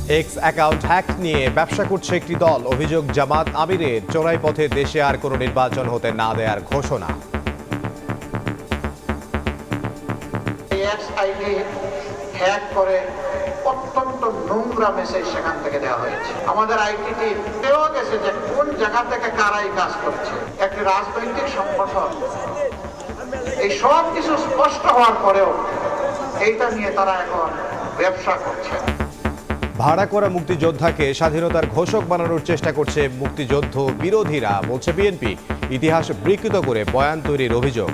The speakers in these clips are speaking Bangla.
এক্স অ্যাকাউন্ট হ্যাক নিয়ে ব্যবসা করছে একটি দল। অভিযোগ জামাত আমিরের চোরাই পথে দেশে আর কোনো নির্বাচন হতে না দেওয়ার ঘোষণা। এক্স আইডি হ্যাক করে অত্যন্ত নোংরা মেসেজ সেখান থেকে দেওয়া হয়েছে। আমাদের আইটি টিম পেয়েও গেছে যে কোন জায়গা থেকে কারাই কাজ করছে। একটি রাজনৈতিক সংগঠন এই সব কিছু স্পষ্ট হওয়ার পরেও এইটা নিয়ে তারা এখন ব্যবসা করছে। ভাড়া করা মুক্তিযোদ্ধাকে স্বাধীনতার ঘোষক বানানোর চেষ্টা করছে মুক্তিযুদ্ধ বিরোধীরা, বলছে বিএনপি। ইতিহাস বিকৃত করে বয়ান তৈরির অভিযোগ।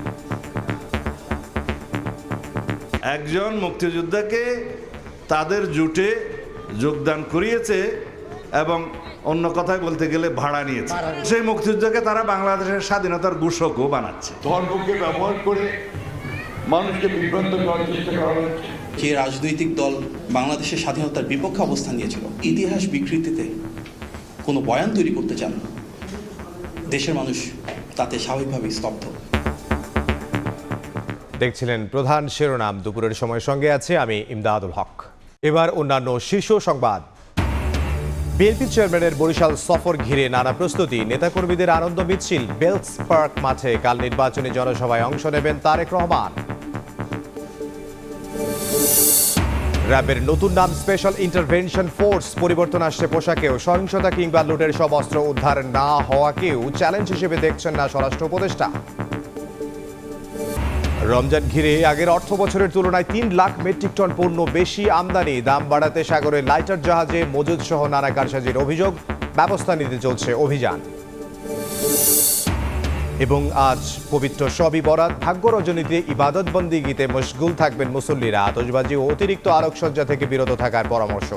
একজন মুক্তিযোদ্ধাকে তাদের জোটে যোগদান করিয়েছে এবং অন্য কথায় বলতে গেলে ভাড়া নিয়েছে। সেই মুক্তিযোদ্ধাকে তারা বাংলাদেশের স্বাধীনতার ঘোষকও বানাচ্ছে। ধর্মকে ব্যবহার করে মানুষকে বিভ্রান্ত করার চেষ্টা করা হচ্ছে। যে রাজনৈতিক দল বাংলাদেশের স্বাধীনতার বিপক্ষে অবস্থান নিয়েছিল, ইতিহাস বিকৃতিতে কোনো বয়ান তৈরি করতে চান, দেশের মানুষ তাতে স্বাভাবিকভাবেই স্তব্ধ। দেখছিলেন প্রধান শিরোনাম। দুপুরের সময়ের সঙ্গে আছে আমি ইমদাদুল হক। এবার অন্যান্য শীর্ষ সংবাদ। বিএনপি চেয়ারম্যানের বরিশাল সফর ঘিরে নানা প্রস্তুতি। নেতাকর্মীদের আনন্দ মিছিল বেলস পার্ক মাঠে। কাল নির্বাচনী জনসভায় অংশ নেবেন তারেক রহমান। র্যাবের নতুন নাম স্পেশাল ইন্টারভেনশন ফোর্স। পরিবর্তন আসছে পোশাকেও। সহিংসতা কিংবা লুটের সব অস্ত্র উদ্ধার না হওয়াকেও চ্যালেঞ্জ হিসেবে দেখছেন না স্বরাষ্ট্র উপদেষ্টা। রমজান ঘিরে আগের অর্থ বছরের তুলনায় 3 লাখ মেট্রিক টন পণ্য বেশি আমদানি। দাম বাড়াতে সাগরে লাইটার জাহাজে মজুদ সহ নানা কারসাজির অভিযোগ। ব্যবস্থা নিতে চলছে অভিযান। এবং আজ পবিত্র শবে বরাত। ভাগ্য রজনীতে ইবাদত বন্দিগিতে মশগুল থাকবেন মুসল্লিরা। আতশবাজি ও অতিরিক্ত আলোকসজ্জা থেকে বিরত থাকার পরামর্শ।